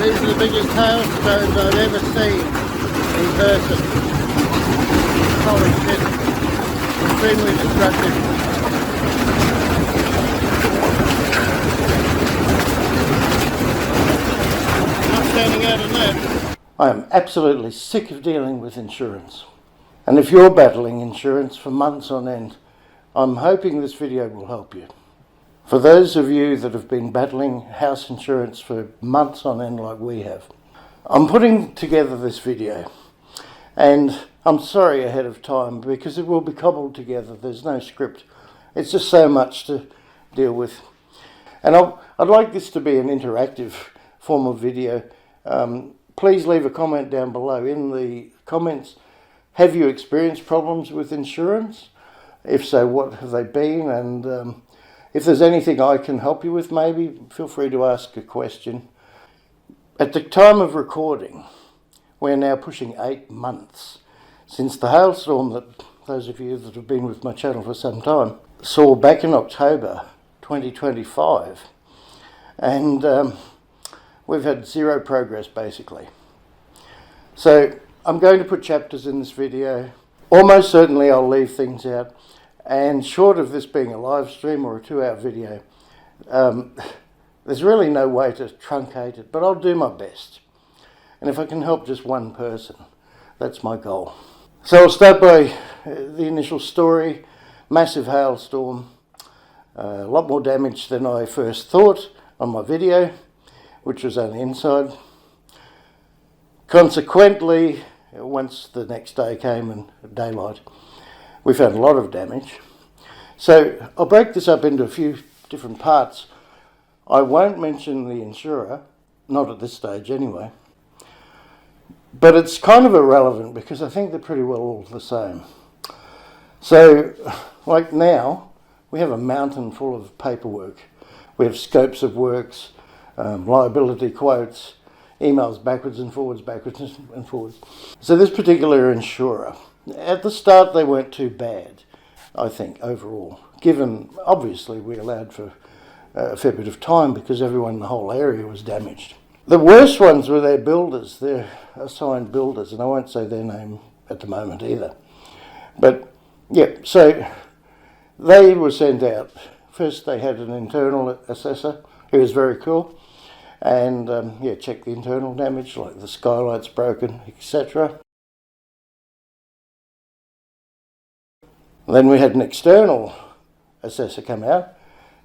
These are the biggest hailstones I've ever seen in person. Holy shit. Extremely destructive. Not standing out on that. I am absolutely sick of dealing with insurance. And if you're battling insurance for months on end, I'm hoping this video will help you. For those of you that have been battling house insurance for months on end like we have, I'm putting together this video, and I'm sorry ahead of time because it will be cobbled together. There's no script. It's just so much to deal with. And I'd like this to be an interactive form of video. Please leave a comment down below. In the comments, have you experienced problems with insurance? If so, what have they been? And if there's anything I can help you with, maybe feel free to ask a question. At the time of recording, we're now pushing 8 months since the hailstorm that those of you that have been with my channel for some time saw back in October 2025. And we've had zero progress basically. So I'm going to put chapters in this video. Almost certainly I'll leave things out. And short of this being a live stream or a 2-hour video, there's really no way to truncate it, but I'll do my best. And if I can help just one person, that's my goal. So I'll start by the initial story. Massive hailstorm, a lot more damage than I first thought on my video, which was only inside. Consequently, once the next day came and daylight, we found a lot of damage. So I'll break this up into a few different parts. I won't mention the insurer, not at this stage anyway, but it's kind of irrelevant because I think they're pretty well all the same. So like now, we have a mountain full of paperwork. We have scopes of works, liability quotes, emails backwards and forwards, backwards and forwards. So this particular insurer, at the start they weren't too bad, I think, overall, given obviously we allowed for a fair bit of time because everyone in the whole area was damaged. The worst ones were their builders, their assigned builders, and I won't say their name at the moment either. But yeah, so they were sent out. First they had an internal assessor who was very cool, and checked the internal damage, like the skylights broken, etc. Then we had an external assessor come out,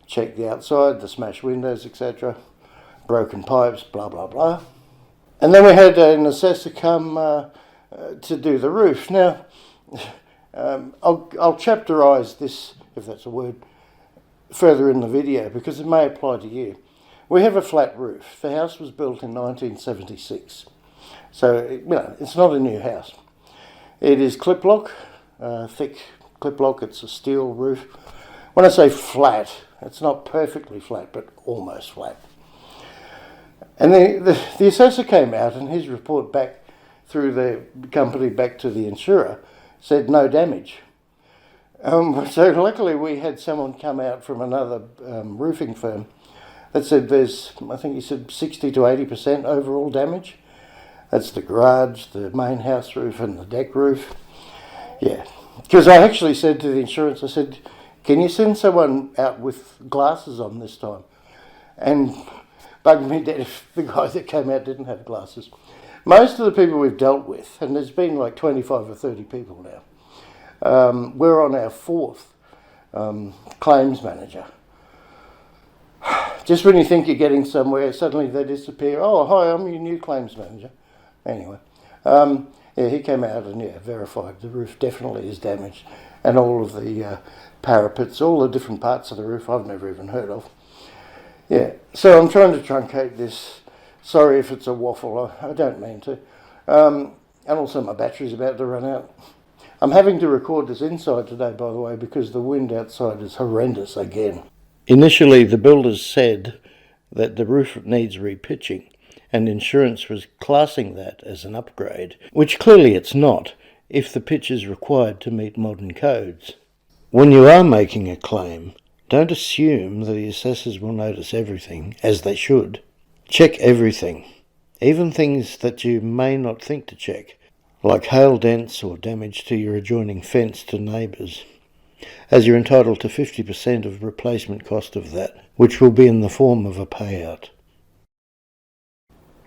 check the outside, the smashed windows, etc., broken pipes, blah, blah, blah. And then we had an assessor come to do the roof. Now, I'll chapterise this, if that's a word, further in the video because it may apply to you. We have a flat roof. The house was built in 1976. So, it's not a new house. It is clip lock, thick clip lock, it's a steel roof. When I say flat, it's not perfectly flat, but almost flat. And the assessor came out and his report back through the company back to the insurer said no damage. So luckily we had someone come out from another roofing firm that said there's, I think he said 60 to 80% overall damage. That's the garage, the main house roof and the deck roof. Yeah. Because I actually said to the insurance, I said, can you send someone out with glasses on this time? And bugged me dead if the guy that came out didn't have glasses. Most of the people we've dealt with, and there's been like 25 or 30 people now, we're on our 4th claims manager. Just when you think you're getting somewhere, suddenly they disappear. Oh, hi, I'm your new claims manager. Anyway. Yeah, he came out and verified the roof definitely is damaged, and all of the parapets, all the different parts of the roof I've never even heard of. Yeah, so I'm trying to truncate this. Sorry if it's a waffle, I don't mean to. And also my battery's about to run out. I'm having to record this inside today, by the way, because the wind outside is horrendous again. Initially, the builders said that the roof needs repitching, and insurance was classing that as an upgrade, which clearly it's not, if the pitch is required to meet modern codes. When you are making a claim, don't assume that the assessors will notice everything, as they should. Check everything. Even things that you may not think to check, like hail dents or damage to your adjoining fence to neighbours, as you're entitled to 50% of replacement cost of that, which will be in the form of a payout.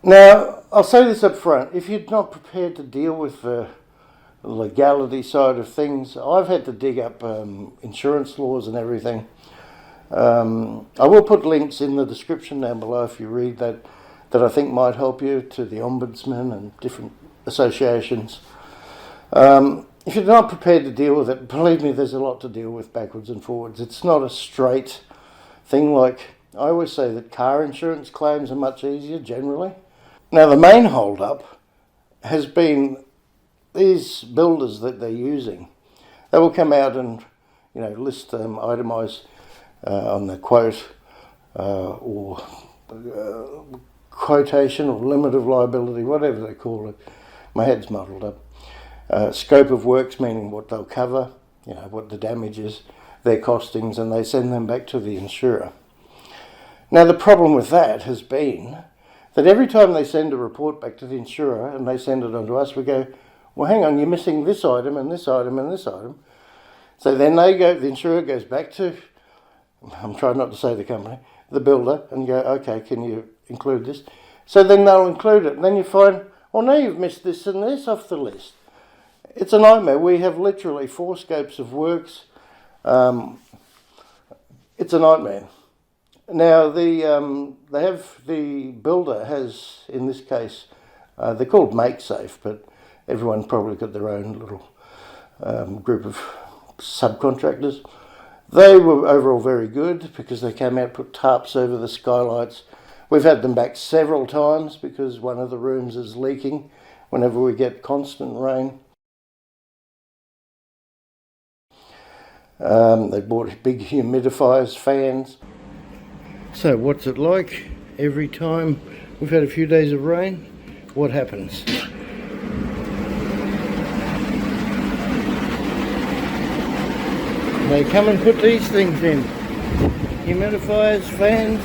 Now, I'll say this up front, if you're not prepared to deal with the legality side of things, I've had to dig up insurance laws and everything. I will put links in the description down below if you read that I think might help you, to the ombudsman and different associations. If you're not prepared to deal with it, believe me, there's a lot to deal with backwards and forwards. It's not a straight thing. Like I always say that car insurance claims are much easier generally. Now the main hold up has been these builders that they're using. They will come out and list itemise on the quote or quotation or limit of liability, whatever they call it. My head's muddled up. Scope of works, meaning what they'll cover, what the damage is, their costings, and they send them back to the insurer. Now the problem with that has been that every time they send a report back to the insurer and they send it on to us, we go, well, hang on, you're missing this item and this item and this item. So then the insurer goes back to, I'm trying not to say the company, the builder, and go, okay, can you include this? So then they'll include it, and then you find, oh no, you've missed this and this off the list. It's a nightmare. We have literally 4 scopes of works. It's a nightmare. Now the builder has, in this case, they're called Mack safe, but everyone probably got their own little group of subcontractors. They were overall very good because they came out, put tarps over the skylights. We've had them back several times because one of the rooms is leaking whenever we get constant rain. They bought big humidifiers, fans. So what's it like every time we've had a few days of rain? What happens? They come and put these things in. Humidifiers, fans.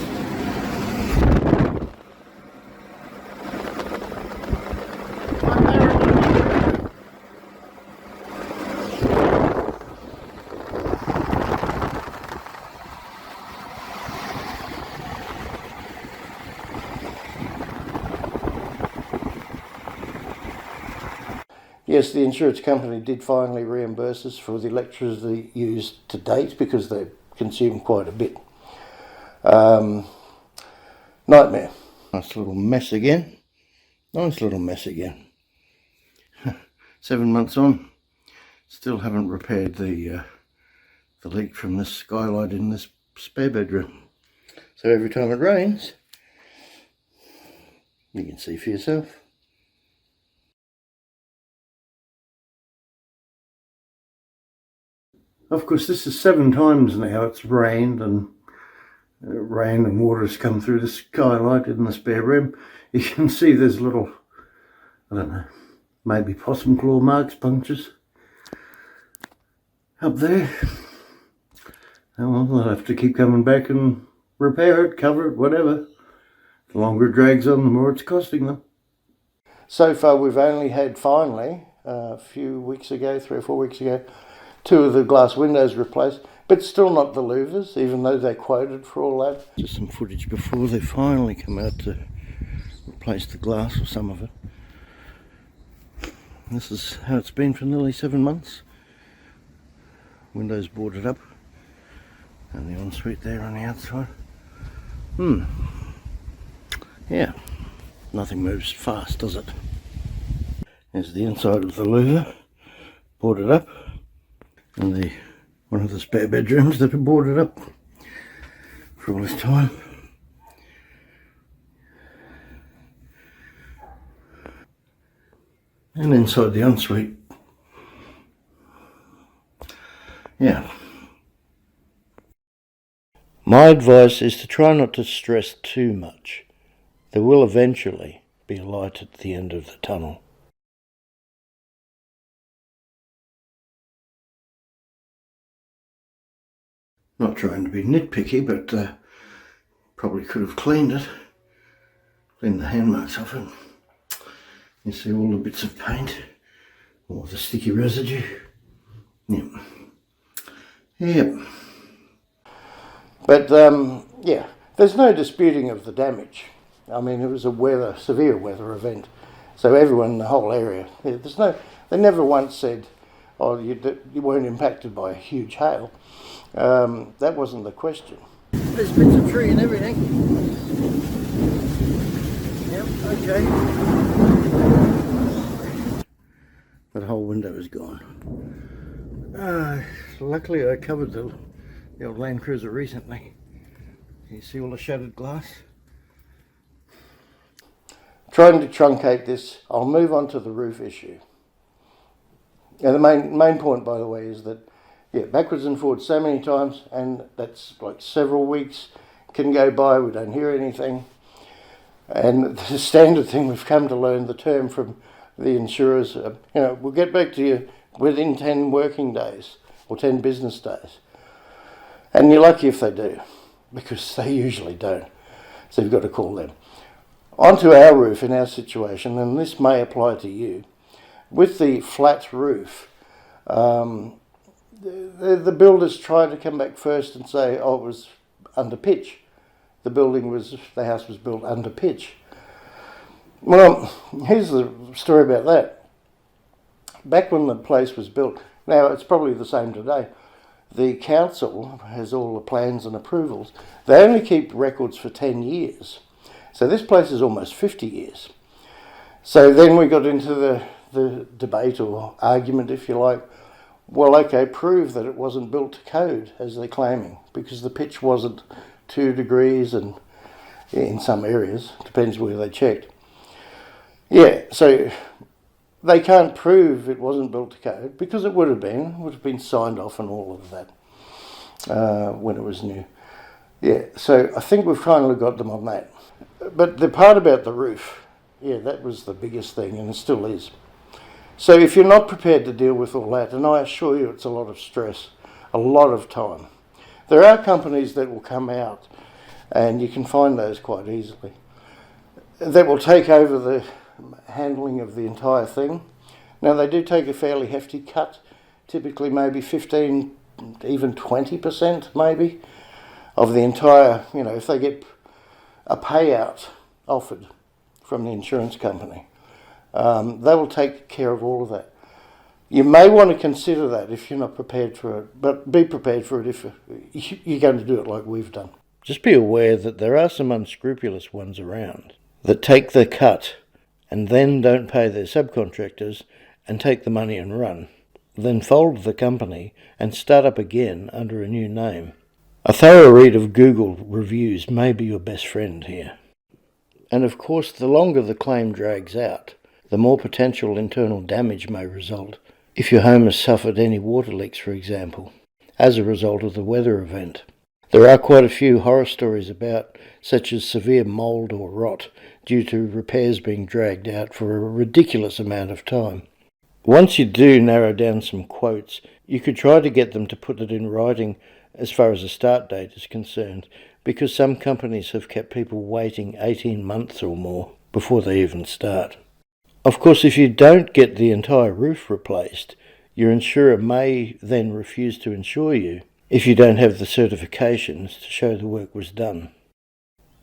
Yes, the insurance company did finally reimburse us for the electricity used to date because they consumed quite a bit. Nightmare. Nice little mess again. Nice little mess again. 7 months on, still haven't repaired the leak from this skylight in this spare bedroom. So every time it rains, you can see for yourself. Of course, this is 7 times now it's rained and water has come through the skylight in the spare room. You can see there's little, I don't know, maybe possum claw marks, punctures up there. Oh well, they'll have to keep coming back and repair it, cover it, whatever. The longer it drags on, the more it's costing them. So far we've only had, finally, a few weeks ago, 3 or 4 weeks ago, 2 of the glass windows replaced, but still not the louvers, even though they quoted for all that. Just some footage before they finally come out to replace the glass, or some of it. This is how it's been for nearly 7 months. Windows boarded up, and the ensuite there on the outside. Yeah, nothing moves fast, does it? There's the inside of the louver, boarded up. And one of the spare bedrooms that are boarded up for all this time. And inside the ensuite. Yeah. My advice is to try not to stress too much. There will eventually be a light at the end of the tunnel. Not trying to be nitpicky, but probably could have cleaned it. clean the hand marks off it. You see all the bits of paint, or the sticky residue. Yep. Yep. But yeah, there's no disputing of the damage. I mean, it was a severe weather event, so everyone in the whole area. They never once said, "Oh, you weren't impacted by a huge hail." That wasn't the question. There's bits of tree and everything. Yep. Okay. That whole window is gone. Luckily, I covered the old Land Cruiser recently. You see all the shattered glass? Trying to truncate this, I'll move on to the roof issue. And the main point, by the way, is that, yeah, backwards and forwards so many times, and that's like several weeks can go by, we don't hear anything. And the standard thing we've come to learn, the term from the insurers, we'll get back to you within 10 working days or 10 business days. And you're lucky if they do, because they usually don't. So you've got to call them. Onto our roof in our situation, and this may apply to you. With the flat roof, the builders tried to come back first and say, oh, it was under pitch. The house was built under pitch. Well, here's the story about that. Back when the place was built, now it's probably the same today, the council has all the plans and approvals. They only keep records for 10 years. So this place is almost 50 years. So then we got into the debate or argument, if you like. Well, okay, prove that it wasn't built to code, as they're claiming, because the pitch wasn't 2 degrees, and in some areas, depends where they checked. Yeah, so they can't prove it wasn't built to code, because it would have been signed off and all of that when it was new. Yeah, so I think we've finally got them on that. But the part about the roof, yeah, that was the biggest thing, and it still is. So if you're not prepared to deal with all that, and I assure you it's a lot of stress, a lot of time. There are companies that will come out, and you can find those quite easily, that will take over the handling of the entire thing. Now they do take a fairly hefty cut, typically maybe 15, even 20% maybe, of the entire, if they get a payout offered from the insurance company. They will take care of all of that. You may want to consider that if you're not prepared for it, but be prepared for it if you're going to do it like we've done. Just be aware that there are some unscrupulous ones around that take the cut and then don't pay their subcontractors and take the money and run, then fold the company and start up again under a new name. A thorough read of Google reviews may be your best friend here. And of course, the longer the claim drags out, the more potential internal damage may result if your home has suffered any water leaks, for example, as a result of the weather event. There are quite a few horror stories about, such as severe mould or rot due to repairs being dragged out for a ridiculous amount of time. Once you do narrow down some quotes, you could try to get them to put it in writing as far as the start date is concerned, because some companies have kept people waiting 18 months or more before they even start. Of course, if you don't get the entire roof replaced, your insurer may then refuse to insure you if you don't have the certifications to show the work was done.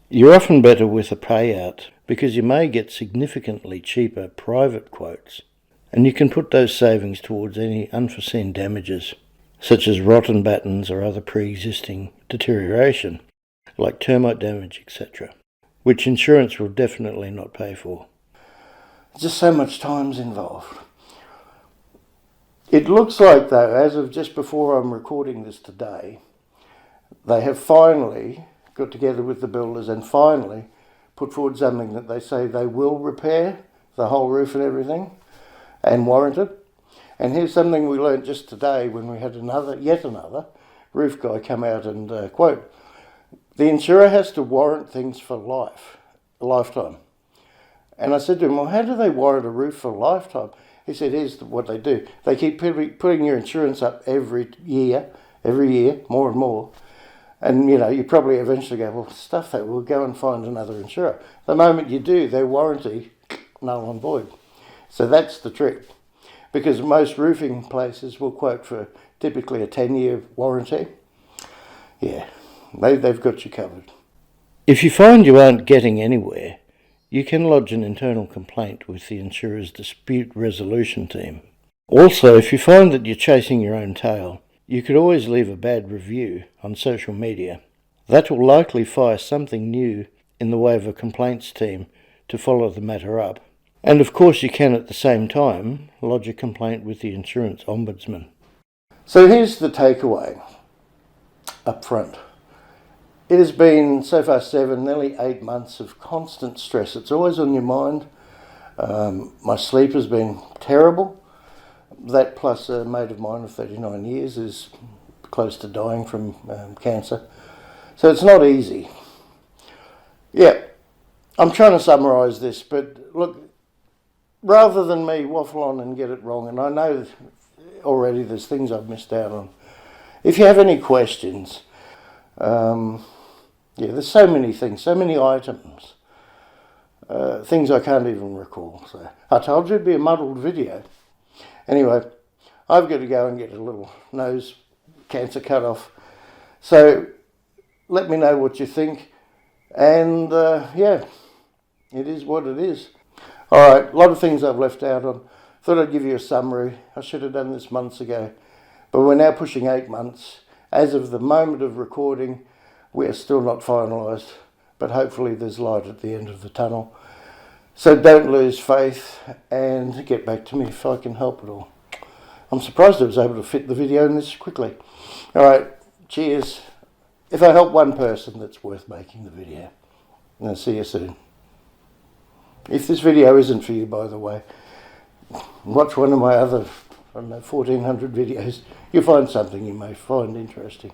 You're often better with a payout because you may get significantly cheaper private quotes, and you can put those savings towards any unforeseen damages, such as rotten battens or other pre-existing deterioration, like termite damage, etc., which insurance will definitely not pay for. Just so much time's involved. It looks like, though, as of just before I'm recording this today, they have finally got together with the builders and finally put forward something that they say they will repair the whole roof and everything and warrant it. And here's something we learned just today when we had yet another roof guy come out and quote, the insurer has to warrant things for a lifetime. And I said to him, well, how do they warrant a roof for a lifetime? He said, here's what they do. They keep putting your insurance up every year, more and more. And you probably eventually go, well, stuff that, we'll go and find another insurer. The moment you do, their warranty, null and void. So that's the trick. Because most roofing places will quote for typically a 10-year warranty. Yeah, they've got you covered. If you find you aren't getting anywhere, you can lodge an internal complaint with the insurer's dispute resolution team. Also, if you find that you're chasing your own tail, you could always leave a bad review on social media. That will likely fire something new in the way of a complaints team to follow the matter up. And of course you can at the same time lodge a complaint with the insurance ombudsman. So here's the takeaway up front. It has been so far 7, nearly 8 months of constant stress. It's always on your mind. My sleep has been terrible. That plus a mate of mine of 39 years is close to dying from cancer. So it's not easy. Yeah, I'm trying to summarise this, but look, rather than me waffle on and get it wrong, and I know already there's things I've missed out on. If you have any questions, there's so many things, so many items, things I can't even recall. So I told you it'd be a muddled video. Anyway, I've got to go and get a little nose cancer cut off. So let me know what you think. And it is what it is. All right, a lot of things I've left out on. Thought I'd give you a summary. I should have done this months ago. But we're now pushing 8 months. As of the moment of recording, we are still not finalised. But hopefully there's light at the end of the tunnel. So don't lose faith and get back to me if I can help at all. I'm surprised I was able to fit the video in this quickly. All right, cheers. If I help one person, that's worth making the video. And I'll see you soon. If this video isn't for you, by the way, watch one of my other, 1,400 videos. You'll find something you may find interesting.